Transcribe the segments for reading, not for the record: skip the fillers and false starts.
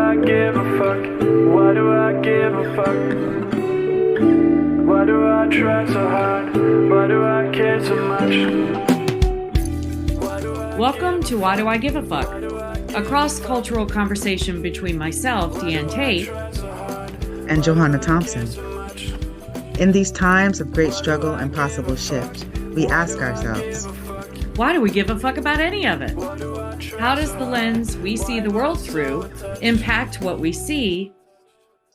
I give a fuck? Why do I give a fuck? Why do I try so hard? Why do I care so much? Welcome to Why Do I Give a Fuck? A cross-cultural conversation between myself, Diane Tate, and Johanna Thompson. In these times of great struggle and possible shift, we ask ourselves, why do we give a fuck about any of it? How does the lens we see the world through impact what we see?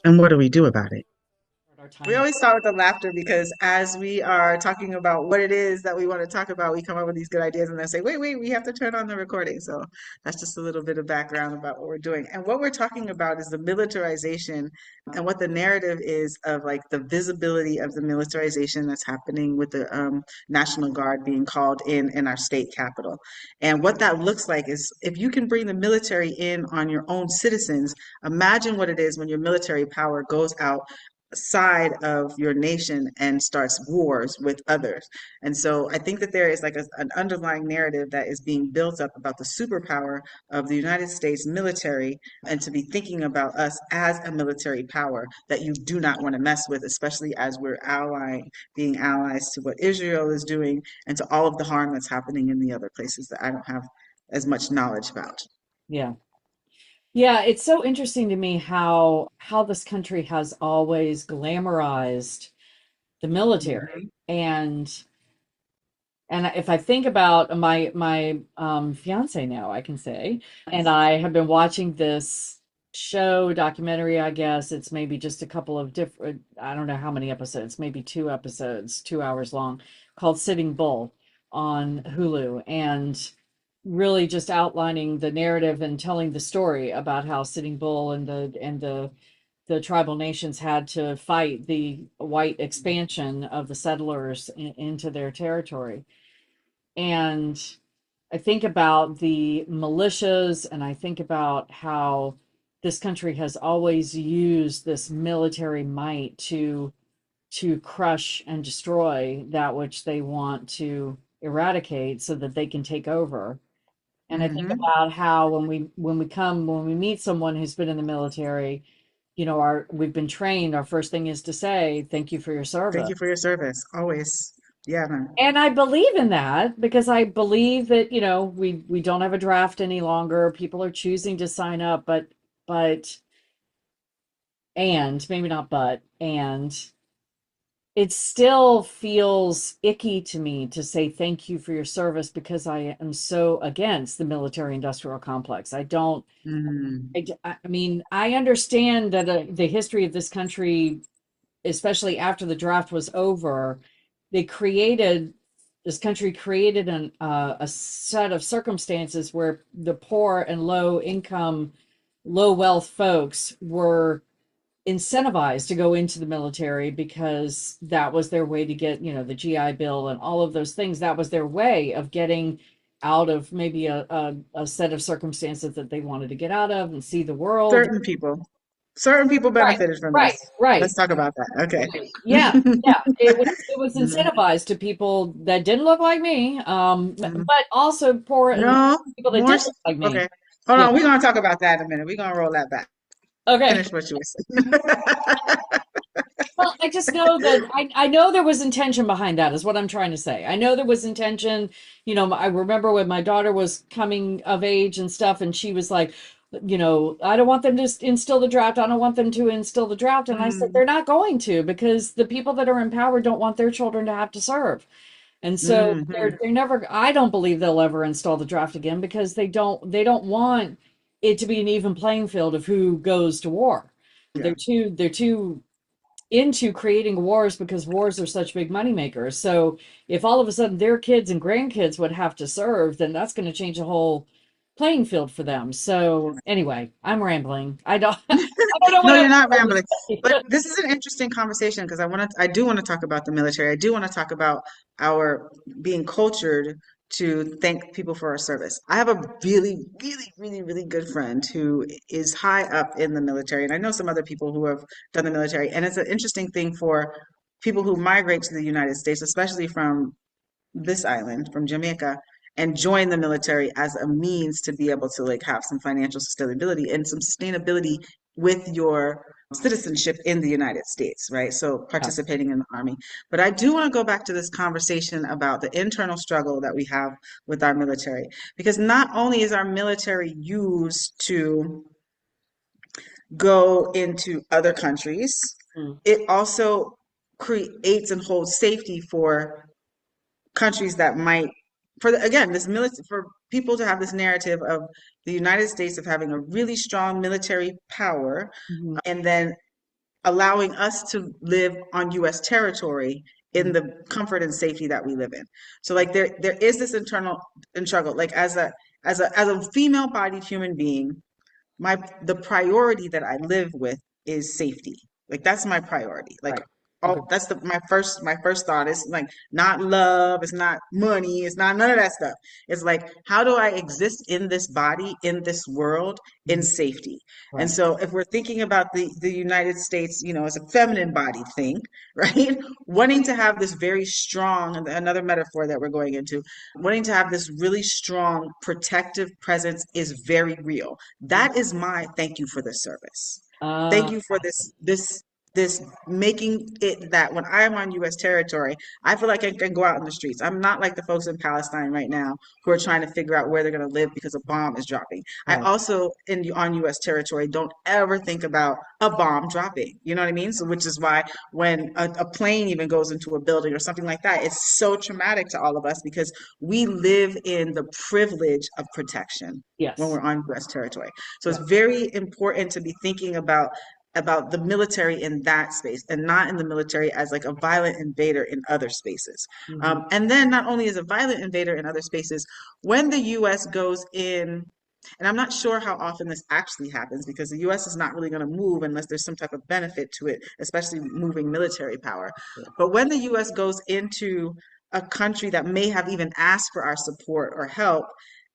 And what do we do about it? We always start with the laughter because as we are talking about what it is that we want to talk about, we come up with these good ideas and then say, wait, we have to turn on the recording. So that's just a little bit of background about what we're doing. And what we're talking about is the militarization and what the narrative is of like the visibility of the militarization that's happening with the National Guard being called in our state capital. And what that looks like is if you can bring the military in on your own citizens, imagine what it is when your military power goes out side of your nation and starts wars with others. And so I think that there is like an underlying narrative that is being built up about the superpower of the United States military and to be thinking about us as a military power that you do not want to mess with, especially as we're being allies to what Israel is doing and to all of the harm that's happening in the other places that I don't have as much knowledge about. Yeah. Yeah, it's so interesting to me how this country has always glamorized the military. And if I think about my fiance now, I can say, and I have been watching this show documentary, I guess it's maybe just a couple of different, I don't know how many episodes, maybe 2 episodes, 2 hours long, called Sitting Bull on Hulu. And really just outlining the narrative and telling the story about how Sitting Bull and the tribal nations had to fight the white expansion of the settlers into their territory. And I think about the militias and I think about how this country has always used this military might to crush and destroy that which they want to eradicate so that they can take over. And I think about how when we meet someone who's been in the military, we've been trained, our first thing is to say, thank you for your Thank service. you for your service. Always. Yeah, man. And I believe in that because I believe that, we don't have a draft any longer. People are choosing to sign up, but and maybe not and it still feels icky to me to say thank you for your service because I am so against the military industrial complex. I don't, I mean, I understand that the history of this country, especially after the draft was over, this country created a set of circumstances where the poor and low income, low wealth folks were incentivized to go into the military because that was their way to get, the GI Bill and all of those things. That was their way of getting out of maybe a set of circumstances that they wanted to get out of and see the world. Certain people Right, benefited from right, this. right. Let's talk about that. Okay. Yeah, yeah. It was incentivized to people that didn't look like me, but also poor and No, people that more. did look like me. Okay. Hold Yeah. on. We're going to talk about that in a minute. We're going to roll that back. Okay. Finish what you were saying. Well, I just know that I know there was intention behind that, is what I'm trying to say. I know there was intention. I remember when my daughter was coming of age and stuff, and she was like, I don't want them to instill the draft. I don't want them to instill the draft. And I said, they're not going to, because the people that are in power don't want their children to have to serve. And so they're never, I don't believe they'll ever install the draft again because they don't want it to be an even playing field of who goes to war. Yeah. They're too into creating wars because wars are such big money makers. So if all of a sudden their kids and grandkids would have to serve, then that's going to change the whole playing field for them. So anyway, I'm rambling. I don't I don't know No, what you're else not to rambling. say. But this is an interesting conversation because I do want to talk about the military. I do want to talk about our being cultured to thank people for our service. I have a really, really, really, really good friend who is high up in the military, and I know some other people who have done the military. And it's an interesting thing for people who migrate to the United States, especially from this island, from Jamaica, and join the military as a means to be able to like have some financial stability and some sustainability with your citizenship in the United States, right? So Yeah. participating in the army. But I do want to go back to this conversation about the internal struggle that we have with our military, because not only is our military used to go into other countries, Mm. it also creates and holds safety for countries that might, again, this military, for people to have this narrative of the United States of having a really strong military power, Mhm. and then allowing us to live on US territory in Mhm. the comfort and safety that we live in. So like there is this internal struggle. Like as a female bodied human being, the priority that I live with is safety. Like that's my priority. Like Right. Okay. that's my first thought. Is like not love, it's not money, it's not none of that stuff. It's like how do I exist in this body, in this world, in Mhm. safety? And Right. so if we're thinking about the United States, as a feminine body thing, right? Wanting to have this very strong, and another metaphor that we're going into, wanting to have this really strong protective presence is very real. That is my thank you for this service. Thank Uh, you for this making it that when I am on US territory, I feel like I can go out in the streets. I'm not like the folks in Palestine right now who are trying to figure out where they're going to live because a bomb is dropping. I right. also on US territory don't ever think about a bomb dropping. You know what I mean? So which is why when a plane even goes into a building or something like that, it's so traumatic to all of us because we live in the privilege of protection when Yes. we're on US territory. So it's Yeah. very important to be thinking about the military in that space and not in the military as like a violent invader in other spaces. Hmm. And then not only is a violent invader in other spaces, when the US goes in, and I'm not sure how often this actually happens because the US is not really going to move unless there's some type of benefit to it, especially moving military power. But when the US goes into a country that may have even asked for our support or help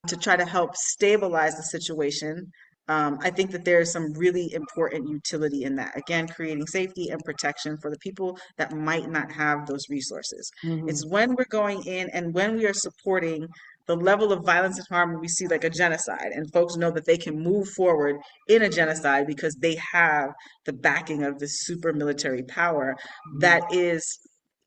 to try to help stabilize the situation, I think that there is some really important utility in that. Again, creating safety and protection for the people that might not have those resources. Hmm. It's when we're going in and when we are supporting the level of violence and harm we see like a genocide, and folks know that they can move forward in a genocide because they have the backing of this super military power. Hmm.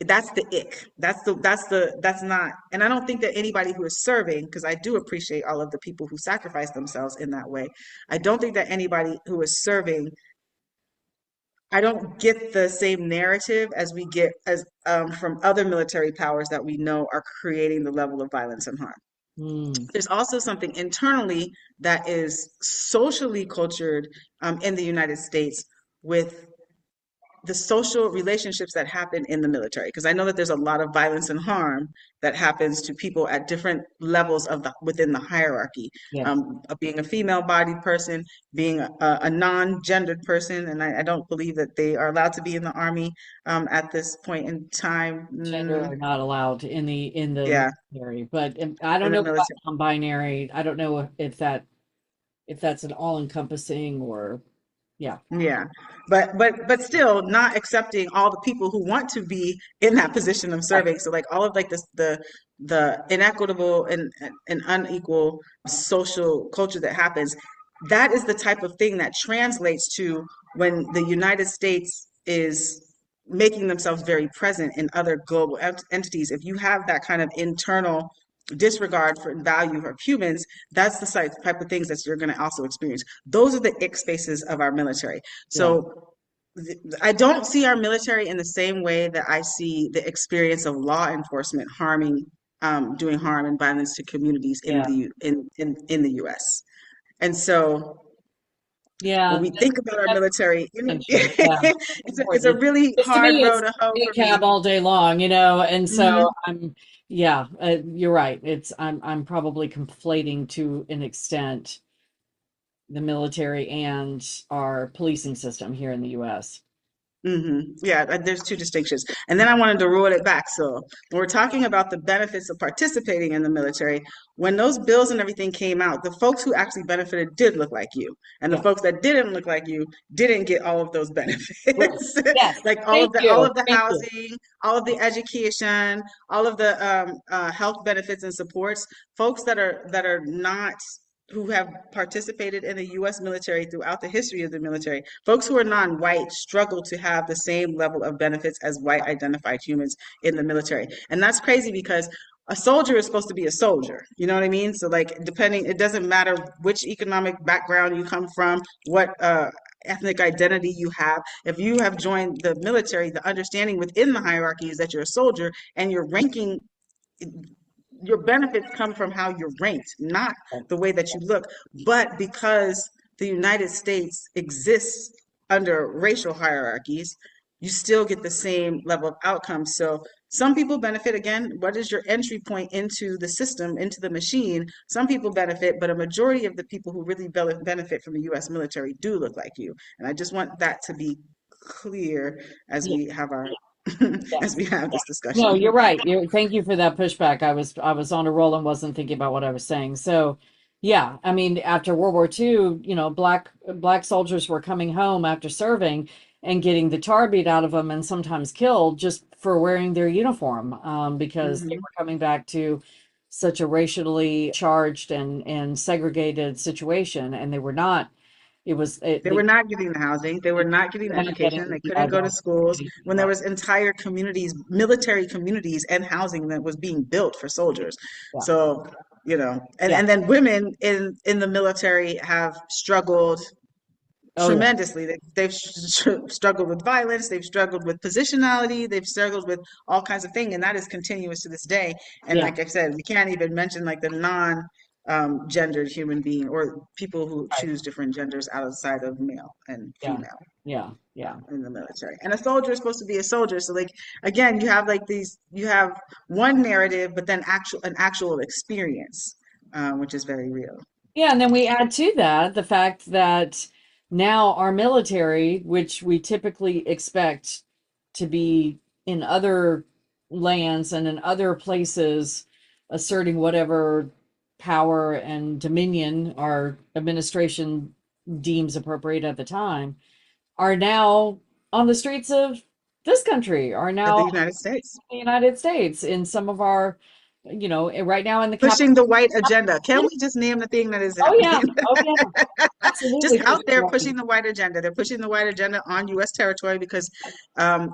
That's the ick. That's not, and I don't think that anybody who is serving, because I do appreciate all of the people who sacrifice themselves in that way. I don't think that anybody who is serving, I don't get the same narrative as we get as from other military powers that we know are creating the level of violence and harm. Mm. There's also something internally that is socially cultured in the United States with the social relationships that happen in the military, because I know that there's a lot of violence and harm that happens to people at different levels of the within the hierarchy, Yes. of being a female-bodied person, being a non-gendered person, and I don't believe that they are allowed to be in the army at this point in time. Gender are not allowed in the Yeah, military, but I don't in the know about military. non-binary. I don't know if that's an all-encompassing or yeah. Yeah, but still not accepting all the people who want to be in that position of Right. serving. So like all of like this the inequitable and unequal social culture that happens, that is the type of thing that translates to when the United States is making themselves very present in other global entities. If you have that kind of internal disregard for value of humans, that's the type of things that you're going to also experience. Those are the ick spaces of our military. Yeah. So I don't see our military in the same way that I see the experience of law enforcement doing harm and violence to communities in Yeah. the U.S. And so when Yeah. we think about our That's military, distinction. Yeah. it's a Important. really Because to hard me, road it's to hoe for ACAB me. all day long, and so Hmm. yeah, you're right. I'm probably conflating to an extent the military and our policing system here in the U.S. Yeah, there's two distinctions. And then I wanted to roll it back. So when we're talking about the benefits of participating in the military, when those bills and everything came out, the folks who actually benefited did look like you. And the Yeah. folks that didn't look like you didn't get all of those Right. benefits. Yes. Like Thank all you. of the Thank you. housing, all of the education, all of the health benefits and supports. Folks that are not who have participated in the US military throughout the history of the military, folks who are non-white struggle to have the same level of benefits as white identified humans in the military. And that's crazy because a soldier is supposed to be a soldier. You know what I mean? So like depending, it doesn't matter which economic background you come from, what ethnic identity you have. If you have joined the military, the understanding within the hierarchy is that you're a soldier and your ranking, your benefits come from how you're ranked, not the way that you look. But because the United States exists under racial hierarchies, you still get the same level of outcomes. So some people benefit. Again, what is your entry point into the system, into the machine? Some people benefit, but a majority of the people who really benefit from the US military do look like you. And I just want that to be clear as Yeah. we have our as Yes. we have Yeah. this No, discussion. you're right. Thank you for that pushback. I was on a roll and wasn't thinking about what I was saying. So, yeah, I mean, after World War II, black soldiers were coming home after serving and getting the tar beat out of them and sometimes killed just for wearing their uniform, because they Mhm. were coming back to such a racially charged and segregated situation, and they were not. They were not getting the housing. They were not getting the Not education. getting They couldn't go to the schools education, when there right? was entire communities, military communities and housing that was being built for soldiers. Yeah, So, yeah. and then women in the military have struggled Oh yeah, tremendously. They've struggled with violence. They've struggled with positionality. They've struggled with all kinds of things, and that is continuous to this day. And yeah. like I said, we can't even mention like the non gendered human being or people who Right. choose different genders outside of male and Yeah, female yeah, yeah. in the military. And a soldier is supposed to be a soldier. So like again, you have like you have one narrative, but then an actual experience, which is very real. Yeah, and then we add to that the fact that now our military, which we typically expect to be in other lands and in other places, asserting whatever power and dominion our administration deems appropriate at the time, are now on the streets of this country, are Of now the United States. in the United States, in some of our, right now in the capital. Pushing the white agenda. Can we just name the thing that is Oh yeah. happening? Oh yeah. Just Absolutely out pushing there the pushing the white agenda. They're pushing the white agenda on US territory because um,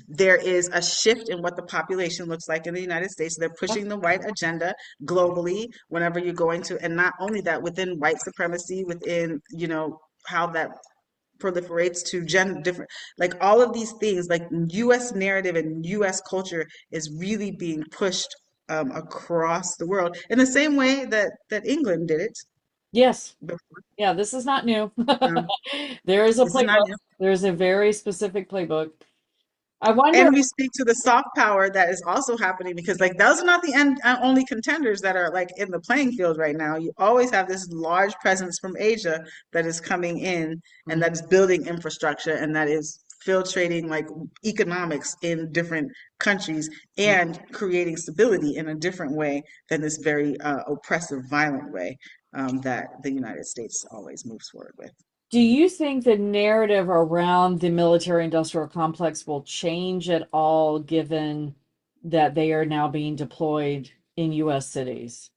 there is a shift in what the population looks like in the United States. They're pushing the white agenda globally whenever you're going to, and not only that, within white supremacy, within, how that proliferates to different, like all of these things, like US narrative and US culture is really being pushed across the world in the same way that England did it Yes. before. Yeah, this is not new. Um, There is a this is not playbook. new. There's a very specific playbook. I wonder. And we speak to the soft power that is also happening because like those are not the only contenders that are like in the playing field right now. You always have this large presence from Asia that is coming in and that Mhm. is building infrastructure and that is filtrating like economics in different countries and creating stability in a different way than this very oppressive, violent way that the United States always moves forward with. Do you think the narrative around the military industrial complex will change at all given that they are now being deployed in US cities?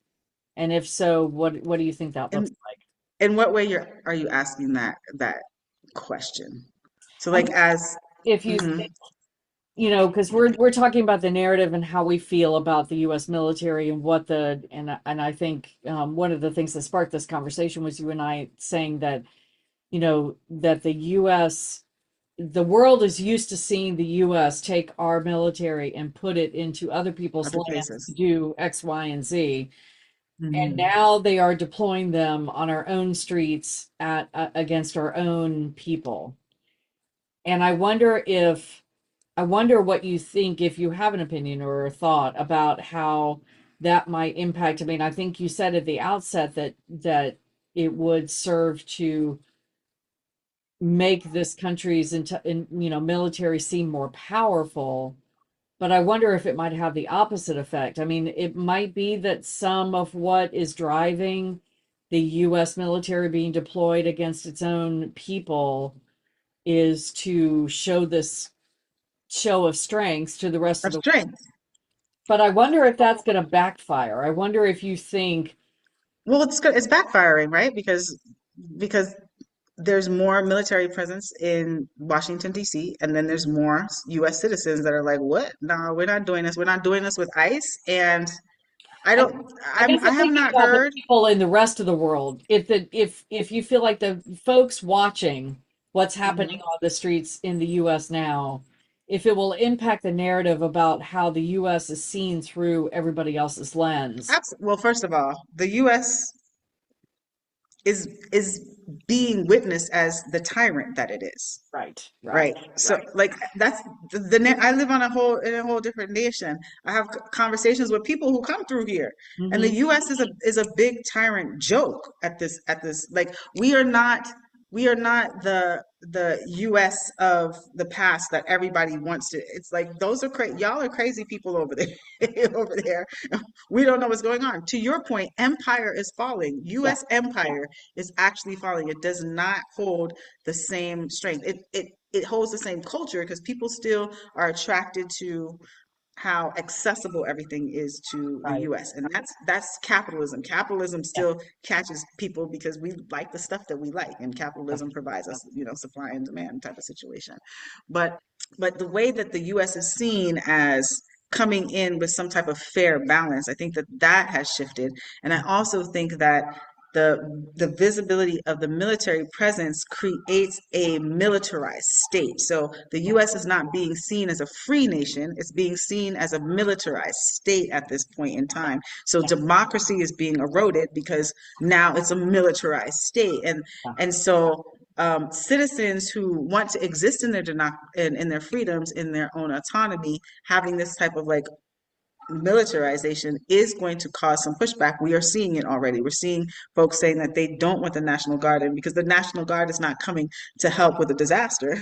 And if so, what do you think that looks And like? in what way are you asking that question? So I'm like as if you mhm, because we're talking about the narrative and how we feel about the U.S. military and and I think one of the things that sparked this conversation was you and I saying that that the world is used to seeing the U.S. take our military and put it into other people's other lands to places. do X, Y, and Z, and Mhm. now they are deploying them on our own streets against our own people. And I wonder what you think, if you have an opinion or a thought about how that might impact. I mean, I think you said at the outset that it would serve to make this country's military seem more powerful. But I wonder if it might have the opposite effect. I mean, it might be that some of what is driving the US military being deployed against its own people is to show this show of strength to the rest of of the. strength. But I wonder if that's going to backfire. I wonder if you think. Well, it's good. It's backfiring, right? Because there's more military presence in Washington, D.C., and then there's more U.S. citizens that are like, "What? No, we're not doing this. We're not doing this with ICE." And I I, don't. I guess I I'm have thinking not about the heard. people in the rest of the world. If you feel like the folks watching what's happening Mhm. on the streets in the US now, if it will impact the narrative about how the US is seen through everybody else's lens. Well, first of all, the U.S. is being witnessed as the tyrant that it is. Right, right. Right. So like that's I live on a whole in a whole different nation. I have conversations with people who come through here. And the Hmm. US is a big tyrant joke at this like we are not the US of the past that everybody wants to. It's like those are crazy. Y'all are crazy people over there over there. We don't know what's going on. To your point, empire is falling. Yeah, US empire is actually falling. It does not hold the same strength. It holds the same culture because people still are attracted to how accessible everything is to the right. US. And that's capitalism. Capitalism Yeah, still catches people because we like the stuff that we like, and yeah, capitalism provides yeah. us, supply and demand type of situation. But the way that the US is seen as coming in with some type of fair balance, I think that that has shifted. And I also think that the visibility of the military presence creates a militarized state. So the US is not being seen as a free nation, it's being seen as a militarized state at this point in time. So Yeah, democracy is being eroded because now it's a militarized state. yeah, And so citizens who want to exist in in their freedoms, in their own autonomy, having this type of like militarization is going to cause some pushback. We are seeing it already. We're seeing folks saying that they don't want the National Guard in because the National Guard is not coming to help with a disaster,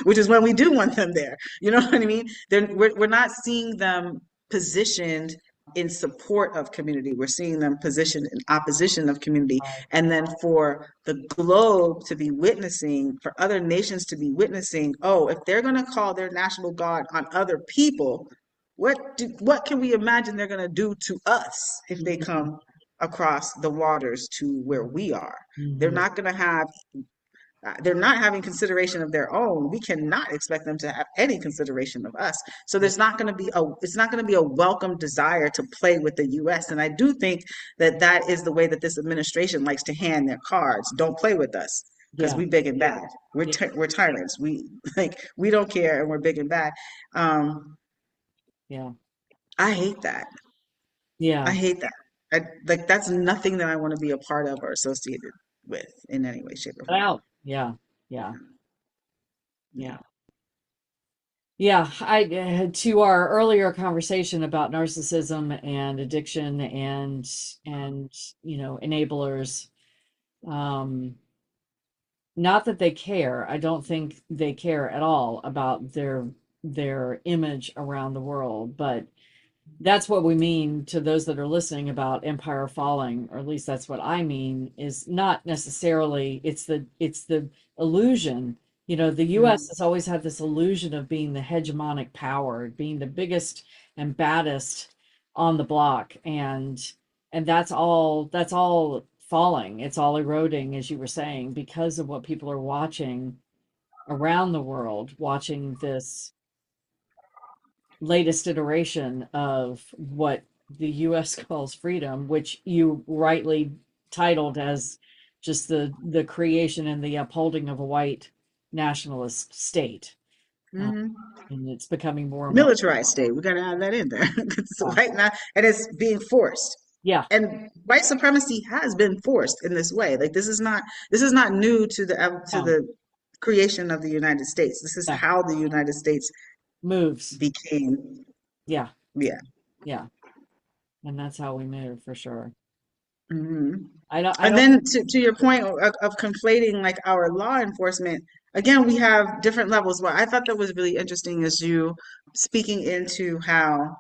which is when we do want them there. You know what I mean? We're not seeing them positioned in support of community. We're seeing them positioned in opposition of community. right. And then for the globe to be witnessing, for other nations to be witnessing, oh, if they're going to call their National Guard on other people, what can we imagine they're going to do to us if they Mhm, come across the waters to where we are? They're mhm. not going to have they're not having consideration of their own. We cannot expect them to have any consideration of us. So Yeah, there's not going to be a it's not going to be a welcome desire to play with the US. And I do think that that is the way that this administration likes to hand their cards. Don't play with us because yeah, we big and bad. yeah, We're tyrants. We like we don't care and we're big and bad. Um yeah, I hate that. I yeah. hate that. Like that's nothing that I want to be a part of or associated with in any way, shape, or form. Out. Yeah, yeah, Yeah. yeah. Yeah, I to our earlier conversation about narcissism and addiction and enablers. Um, Not that they care. I don't think they care at all about their image around the world, but that's what we mean to those that are listening about empire falling, or at least that's what I mean, is not necessarily it's the illusion. The US Mhm. has always had this illusion of being the hegemonic power, being the biggest and baddest on the block, and that's all falling. It's all eroding, as you were saying, because of what people are watching around the world, watching this latest iteration of what the US calls freedom, which you rightly titled as just the creation and the upholding of a white nationalist state. Uh, Mhm. and it's becoming more and more. Militarized state. We got to add that in there. It's Yeah. right now, and it's being forced. Yeah. And white supremacy has been forced in this way. Like this is not new to No. the creation of the United States. This is Yeah. how the United States Moves. became. Yeah. Yeah. Yeah. And that's how we move for sure. hmm I And don't, then to your point of conflating like our law enforcement, again, we have different levels. What I thought that was really interesting is you speaking into how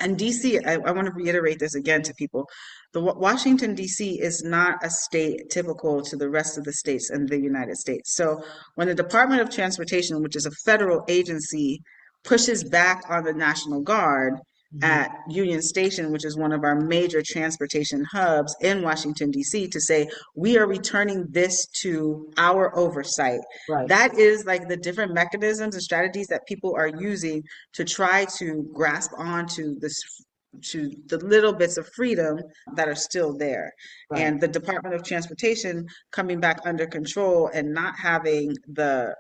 and DC, I want to reiterate this again to people. Washington, DC is not a state typical to the rest of the states in the United States. So when the Department of Transportation, which is a federal agency, pushes back on the National Guard Mhm. at Union Station, which is one of our major transportation hubs in Washington, D.C., to say, we are returning this to our oversight. Right. That is like the different mechanisms and strategies that people are using to try to grasp onto this to the little bits of freedom that are still there. Right. And the Department of Transportation coming back under control and not having the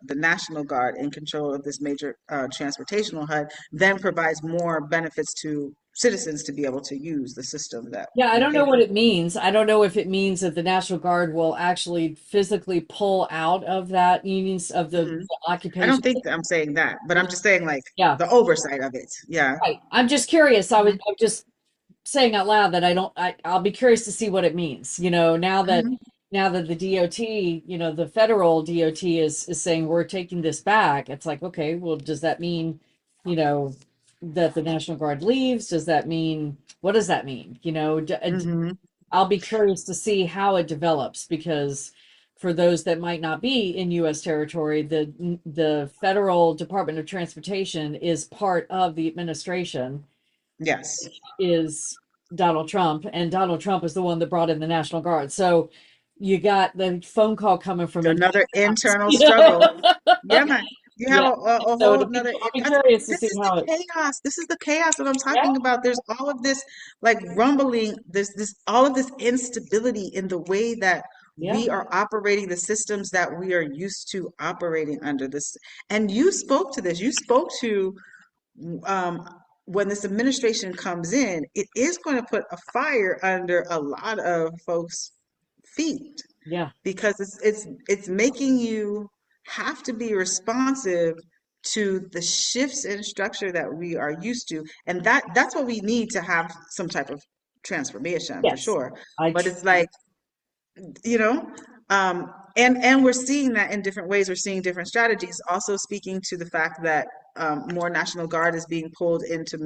National Guard in control of this major transportational hub then provides more benefits to citizens to be able to use the system that Yeah, I we don't pay know what for. it means. I don't know if it means that the National Guard will actually physically pull out of that unions of hmm the I occupation. don't think that I'm saying that, but I'm just saying like Yeah, the oversight of it. Yeah. right. I'm just curious. hmm I'm just saying out loud that I don't, I'll be curious to see what it means. hmm Now that the DOT, the federal DOT is saying we're taking this back. It's like, okay, well, does that mean, you know, that the National Guard leaves? Does that mean, what does that mean? hmm I'll be curious to see how it develops because for those that might not be in US territory, the Federal Department of Transportation is part of the administration Yes. is Donald Trump, and Donald Trump is the one that brought in the National Guard. So you got the phone call coming from in Another the House. internal struggle. Yeah, man. You have Yeah. a So whole nother. I'll be That's curious to this see is the how it. chaos. This is the chaos that I'm Yeah. talking about. There's all of this like rumbling. There's this all of this instability in the way that Yeah. we are operating the systems that we are used to operating under this. And you spoke to this. You spoke to um, when this administration comes in, it is going to put a fire under a lot of folks' feet Yeah. because it's making you have to be responsive to the shifts in structure that we are used to, and that's what we need to have some type of transformation for Yes. sure. I But tr- it's like, you know, and we're seeing that in different ways. We're seeing different strategies. Also speaking to the fact that more National Guard is being pulled into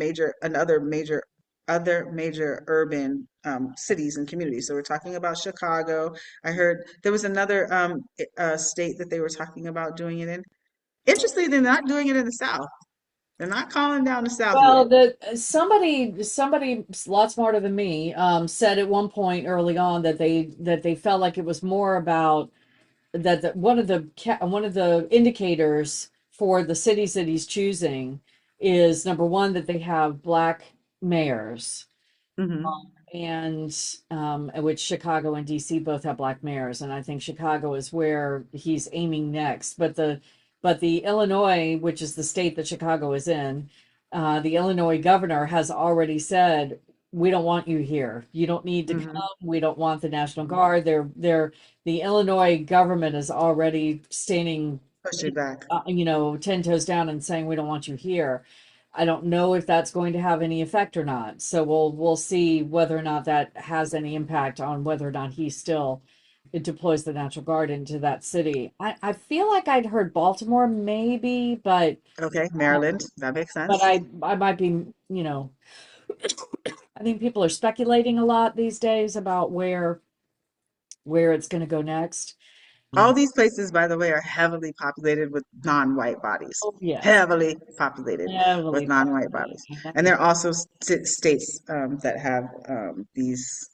other major urban cities and communities. So we're talking about Chicago. I heard there was another state that they were talking about doing it in. Interestingly, they're not doing it in the South. They're not calling down the South well, yet. the somebody a lot smarter than me said at one point early on that they felt like it was more about one of the indicators for the cities that he's choosing is number one that they have black mayors hmm and which Chicago and DC both have black mayors, and I think Chicago is where he's aiming next. But the Illinois, which is the state that Chicago is in, the Illinois governor has already said, "We don't want you here. You don't need to come. hmm We don't want the National Guard." The Illinois government is already standing, Push it back. 10 toes down and saying, "We don't want you here." I don't know if that's going to have any effect or not. So we'll see whether or not that has any impact on whether or not he still deploys the National Guard into that city. I feel like I'd heard Baltimore maybe, Okay, uh, Maryland, that makes but sense. I might be, I think people are speculating a lot these days about where it's going to go next. All Um, these places, by the way, are heavily populated with non-white bodies. oh yes, Heavily populated with heavily non-white populated. bodies. And And there are also states that have these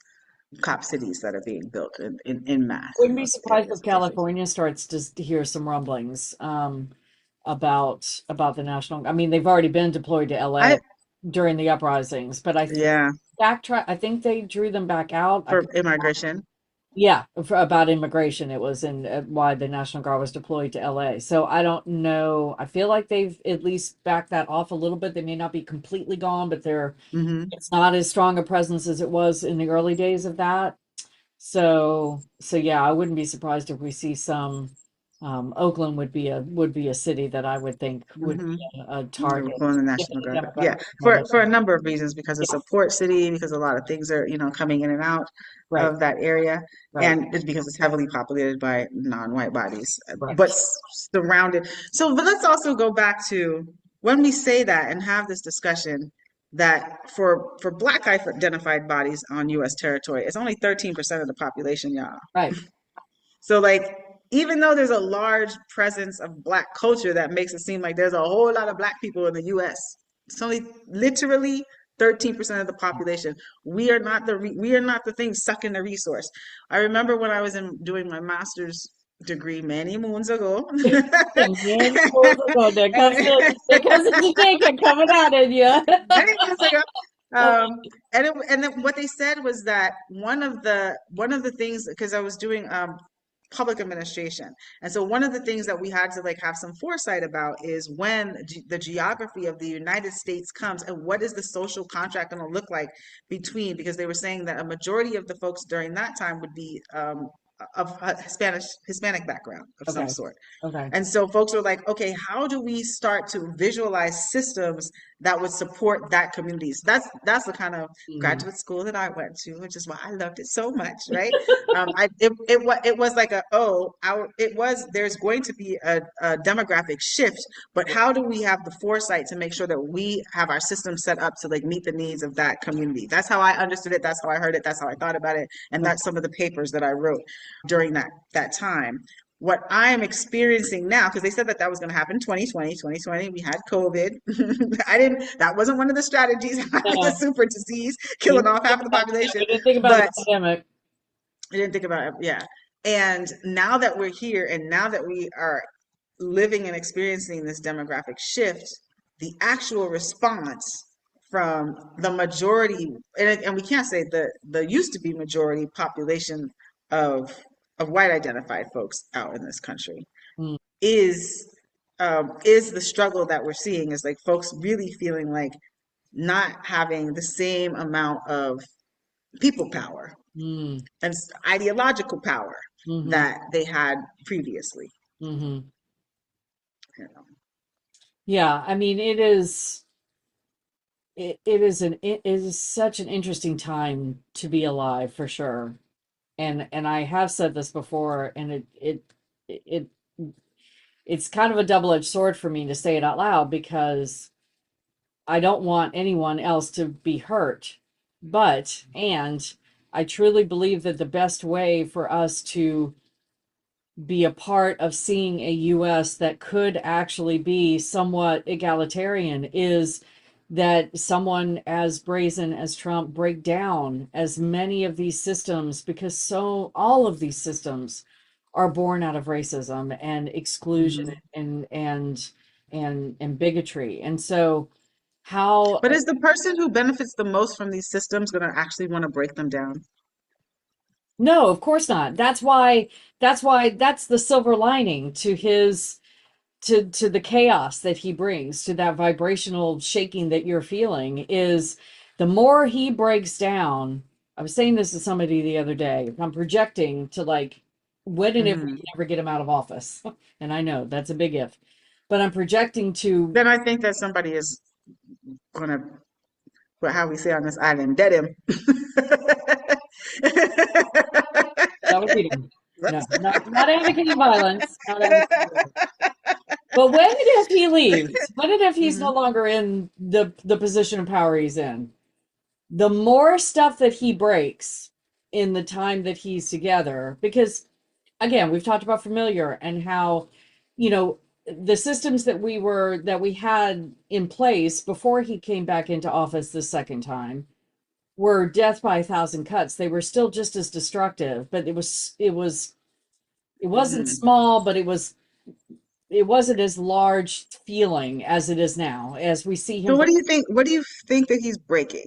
cop cities that are being built in mass in wouldn't be those surprised areas if and places. California starts to hear some rumblings about the national. I mean, they've already been deployed to LA I, during the uprisings, but I think yeah, backtrack. I think they drew them back out. for immigration. Yeah, about immigration. It was in why the National Guard was deployed to LA. So I don't know. I feel like they've at least backed that off a little bit. They may not be completely gone, but hmm it's not as strong a presence as it was in the early days of that. So yeah, I wouldn't be surprised if we see some. Oakland would be a city that I would think would Hmm. be a They were target pulling the given National the Guard. Yeah, demographics and all that. for a number of reasons, because it's a port city, because a lot of things are, coming in and out Right, of that area, right, and it's because it's heavily populated by non-white bodies, but right. surrounded. So, but let's also go back to when we say that and have this discussion that for Black identified bodies on U.S. territory, it's only 13% of the population, y'all. Right. So like even though there's a large presence of black culture that makes it seem like there's a whole lot of black people in the US, it's only literally 13% of the population. We are not the thing sucking the resource. I remember when I was doing my master's degree many moons ago. Many moons ago, there comes the Jamaica coming out at you. Many moons ago. And then what they said was that one of the things, because I was doing public administration, and so one of the things that we had to like have some foresight about is when the geography of the United States comes, and what is the social contract going to look like between, because they were saying that a majority of the folks during that time would be of a Hispanic background of some Okay. sort. Okay. And so folks were like, okay, how do we start to visualize systems that would support that communities? That's the kind of Mhm. graduate school that I went to, which is why I loved it so much, right? It was like it was there's going to be a demographic shift, but how do we have the foresight to make sure that we have our system set up to like meet the needs of that community? That's how I understood it. That's how I heard it. That's how I thought about it, and that's some of the papers that I wrote during that time. What I am experiencing now, because they said that that was going to happen 2020, we had COVID. That wasn't one of the strategies, having a No, super disease, we killing didn't off think half of the about population. we didn't think about the But pandemic. I didn't think about it. Yeah. And now that we're here and now that we are living and experiencing this demographic shift, the actual response from the majority, and we can't say the used to be majority population of white identified folks out in this country Mm, is is the struggle that we're seeing, is like folks really feeling like not having the same amount of people power mm, and ideological power hmm that they had previously. hmm You know. Yeah, I mean, it is such an interesting time to be alive for sure. And I have said this before, and it it's kind of a double-edged sword for me to say it out loud because I don't want anyone else to be hurt. And I truly believe that the best way for us to be a part of seeing a US that could actually be somewhat egalitarian is that someone as brazen as Trump break down as many of these systems, because so all of these systems are born out of racism and exclusion Mhm. and bigotry. And so how But is the person who benefits the most from these systems going to actually want to break them down? no, of course not. That's the silver lining to his to the chaos that he brings, to that vibrational shaking that you're feeling, is the more he breaks down. I was saying this to somebody the other day. I'm projecting to like when and if we Hmm. can ever get him out of office. And I know that's a big if. But I'm projecting to Then I think that somebody is going to, well, how we say on this island, dead him. that would be him. No, not advocating violence, not advocating violence. But when and if he leaves, when and if he's no Mhm. longer in the position of power he's in, the more stuff that he breaks in the time that he's together, because again, we've talked about familiar and how, you know, the systems that we had in place before he came back into office the second time were death by a thousand cuts. They were still just as destructive, but it wasn't Mhm. small, but it wasn't as large feeling as it is now, as we see So him. what do you think? What do you think that he's breaking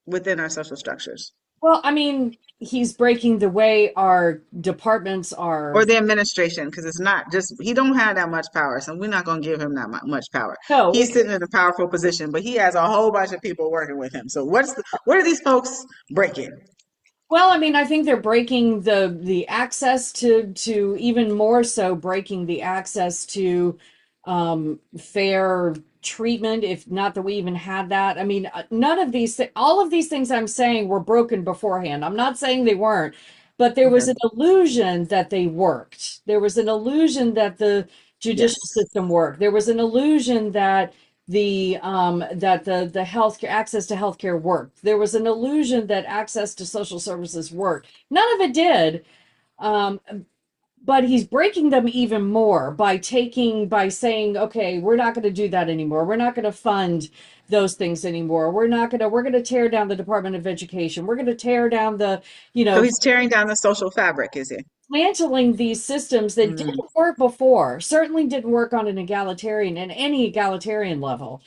within our social structures Well, I mean, he's breaking the way our departments or are. the administration? Because it's not just he don't have that much power, so we're not going to give him that much power. No, He's sitting in a powerful position, but he has a whole bunch of people working with him. So what are these folks breaking? Well, I mean, I think they're breaking the access to even more so breaking the access to fair treatment. If not that we even had that. I mean, none of all of these things I'm saying were broken beforehand. I'm not saying they weren't, but there was Okay. an illusion that they worked. There was an illusion that the judicial Yes. system worked. There was an illusion that the healthcare access to healthcare worked. There was an illusion that access to social services worked. None of it did. Um, but he's breaking them even more by saying, okay, we're not going to do that anymore. We're not going to fund those things anymore. We're going to tear down the Department of Education. We're going to tear down the, you So know, he's tearing down the social fabric, is he? dismantling these systems that Mm, didn't work before, certainly didn't work on an egalitarian and any egalitarian level.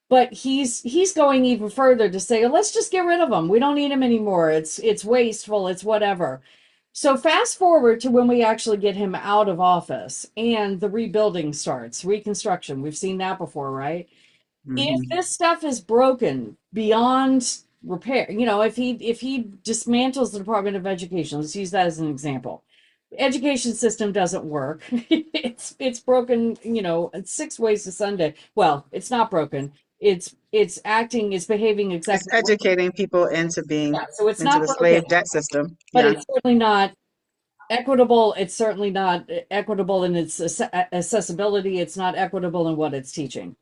But he's going even further to say, let's just get rid of them. We don't need them anymore. It's wasteful. It's whatever. So fast forward to when we actually get him out of office and the rebuilding starts, reconstruction. We've seen that before, right? If hmm. this stuff is broken beyond repair, if he dismantles the Department of Education, let's use that as an example. Education system doesn't work. It's broken, in 6 ways to Sunday. Well, it's not broken. It's behaving It's exactly. educating people into being Yeah, so it's into not the broken, slave debt system. but Yeah. it's certainly not equitable. It's certainly not equitable in its accessibility. It's not equitable in what it's teaching.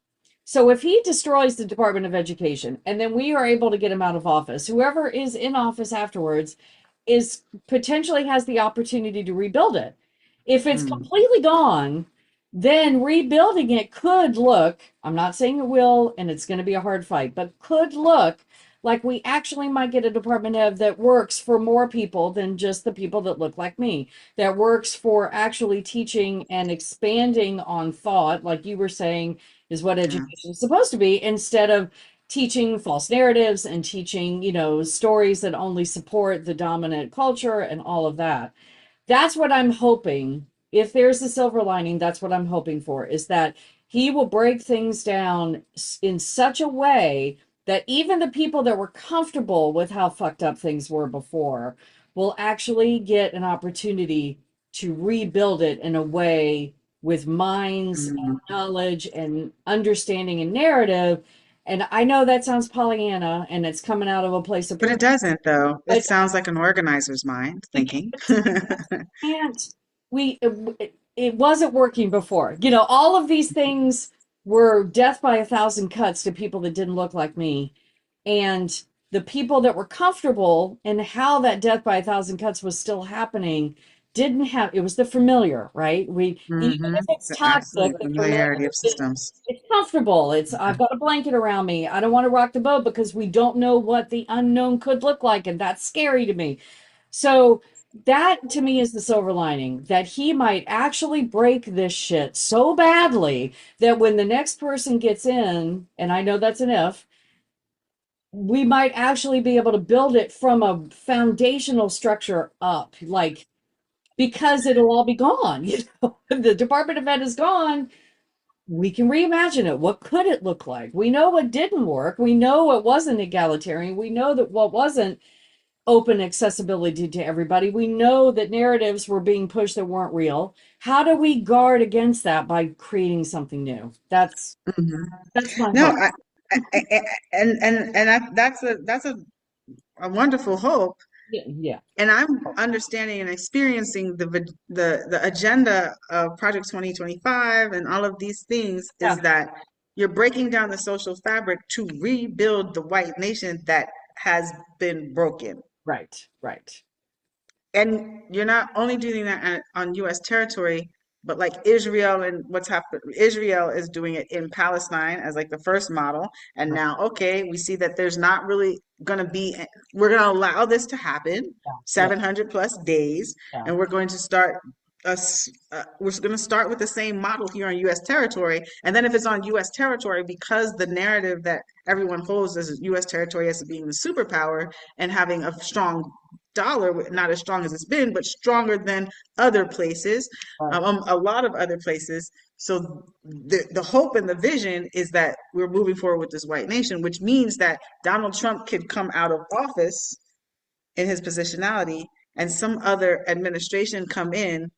So if he destroys the Department of Education and then we are able to get him out of office, whoever is in office afterwards is potentially has the opportunity to rebuild it. If it's Mm, completely gone, then rebuilding it could look, I'm not saying it will, and it's going to be a hard fight, but could look like we actually might get a department head that works for more people than just the people that look like me, that works for actually teaching and expanding on thought, like you were saying, is what yeah. education is supposed to be, instead of teaching false narratives and teaching, stories that only support the dominant culture and all of that. That's what I'm hoping. If there's a silver lining, that's what I'm hoping for, is that he will break things down in such a way that even the people that were comfortable with how fucked up things were before will actually get an opportunity to rebuild it in a way with minds and Mm. knowledge and understanding and narrative. And I know that sounds Pollyanna and it's coming out of a place of But it privilege, doesn't, though. It but sounds like an organizer's mind thinking. can't we it wasn't working before. All of these things were death by a thousand cuts to people that didn't look like me, and the people that were comfortable and how that death by a thousand cuts was still happening didn't have it. Was the familiar, right? We Even Hmm. if it's The toxic, absolute the familiar, familiarity of systems. it's comfortable. It's I've Okay. got a blanket around me. I don't want to rock the boat because we don't know what the unknown could look like, and that's scary to me. So that to me is the silver lining, that he might actually break this shit so badly that when the next person gets in, and I know that's an if, we might actually be able to build it from a foundational structure up, like because it'll all be gone. The Department of Ed is gone. We can reimagine it. What could it look like? We know what didn't work. We know it wasn't egalitarian. We know that what wasn't open accessibility to everybody. We know that narratives were being pushed that weren't real. How do we guard against that by creating something new? Hmm. That's my No, hope. that's a wonderful hope. Yeah, yeah, And I'm understanding and experiencing the agenda of Project 2025 and all of these things yeah. is that you're breaking down the social fabric to rebuild the white nation that has been broken. Right, right. And you're not only doing that on U.S. territory, but like Israel and what's happened, Israel is doing it in Palestine as like the first model. And Right. now, okay, we see that there's not really going to be, we're going to allow this to happen Yeah, yeah, 700 plus days. yeah. And we're going to start us, we're going to start with the same model here on U.S. territory. And then if it's on U.S. territory, because the narrative that everyone holds as U.S. territory as being the superpower and having a strong dollar, not as strong as it's been, but stronger than other places, Right. a lot of other places. So the hope and the vision is that we're moving forward with this white nation, which means that Donald Trump could come out of office in his positionality and some other administration come in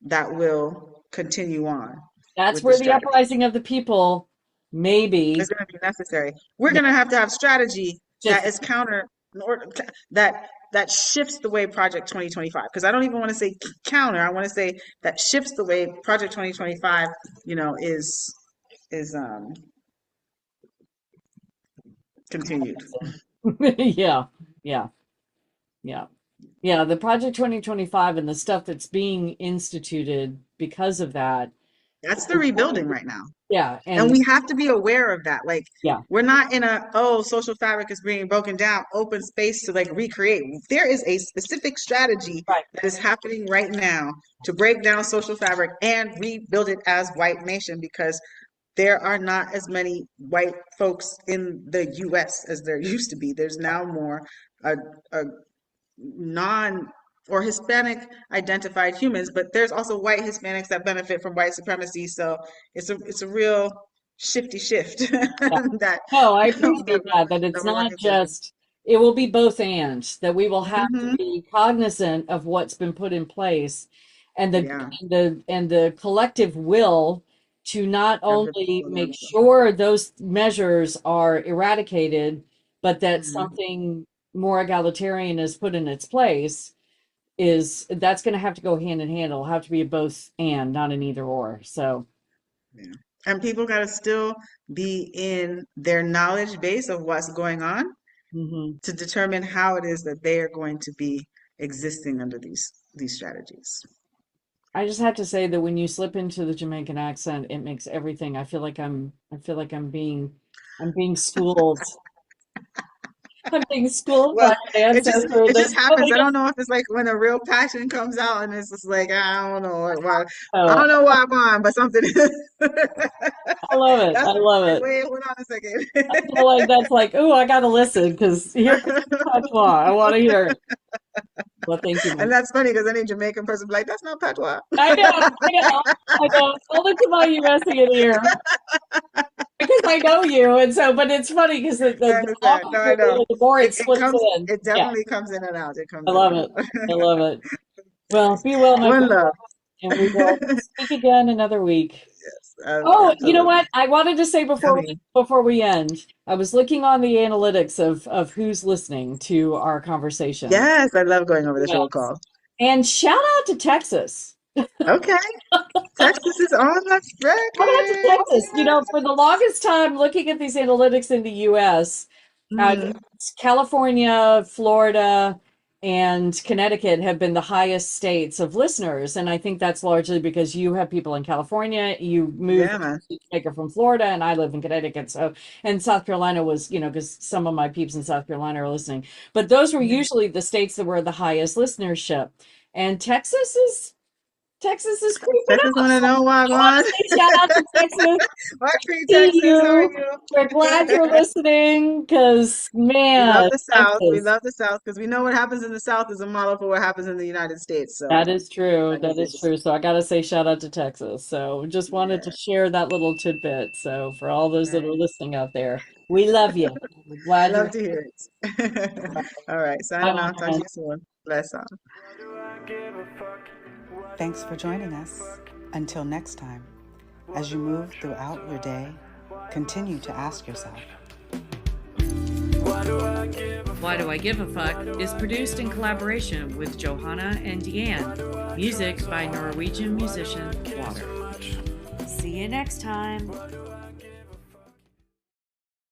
that will continue on That's with the where the strategy. uprising of the people It's maybe, going to be necessary. We're yeah, going to have strategy that just is counter or that shifts the way Project 2025. Because I don't even want to say counter. I want to say that shifts the way Project 2025, is continued. yeah, yeah, yeah. Yeah, the Project 2025 and the stuff that's being instituted because of that. That's the rebuilding right now. Yeah, And and we have to be aware of that. Like, yeah, we're not in a, oh, social fabric is being broken down, open space to like recreate. There is a specific strategy right. that is happening right now to break down social fabric and rebuild it as white nation because there are not as many white folks in the US as there used to be. There's now more a, a non or Hispanic identified humans, but there's also white Hispanics that benefit from white supremacy. So it's a real shifty shift Yeah. that No, I that appreciate that, that that it's we're not working through. just, it will be both and, that we will have to Hmm. be cognizant of what's been put in place and Yeah, the collective will to not of the only people make themselves. sure those measures are eradicated, but that Hmm. something more egalitarian is put in its place, is that's going to have to go hand in hand. It'll have to be a both and, not an either or. So, Yeah, and people got to still be in their knowledge base of what's going on mhm. to determine how it is that they are going to be existing under these strategies. I just have to say that when you slip into the Jamaican accent, it makes everything. I feel like I'm being schooled. I'm being schooled by Well, an ancestor it just that's happens. putting I it. don't know if it's like when a real passion comes out and it's just like I don't know why. I Oh, don't know why I'm on, but something. I love it. That's I when love I'm like, it. wait, hold on a second. I feel like that's like, oh, I gotta listen because here comes the patois. I want to hear it. Well, thank you, And Mike. that's funny because any Jamaican person be like, that's not patois. I know, I know, I know. Only to my USian ear because I know you, and so. But it's funny because I the understand. longer No, I you're know. in, the more it It slips comes. in. It Yeah, definitely comes in and out. It I comes in love and it. out. I love it. Well, be well, my One friend, love. and we will speak again another week. Yes, Oh, you know absolutely. what? I wanted to say Tell me. before we end, I was looking on the analytics of who's listening to our conversation. Yes, I love going over this roll Yes. call. And shout out to Texas. Okay, Texas is on the Shout out to record. Texas. You know, for the longest time, looking at these analytics in the US, Mm, California, Florida, and Connecticut have been the highest states of listeners. And I think that's largely because you have people in California, you moved yeah, man. to Jamaica from Florida, and I live in Connecticut. So, and South Carolina was, you know, because some of my peeps in South Carolina are listening. But those were Mhm. usually the states that were the highest listenership. And Texas is creeping Texas up. want to So know why, I want man. to say shout out to Texas. Why free See Texas? How are you. We're you? glad you're listening because, We love man, the South. We Texas. love the South because we know what happens in the South is a model for what happens in the United States. So That is true. that is That is interesting. true. So I got to say shout out to Texas. So just wanted to Yeah, share that little tidbit. So for all those that are nice. listening out there, we love you. We're glad Love you're to hear it. All right, Bye, signing my off. Talk to friend. you soon. Bless on. Why do I give a fuck? Why do Thanks I for give joining a us. fuck? Until next time, Why as you do I move try throughout so your hard? day, Why am I continue to so ask yourself, attached? Why do I give a Why fuck? Do I Give a Fuck is produced in collaboration with Johanna and Diane. Music by Norwegian musician Water. See you next time.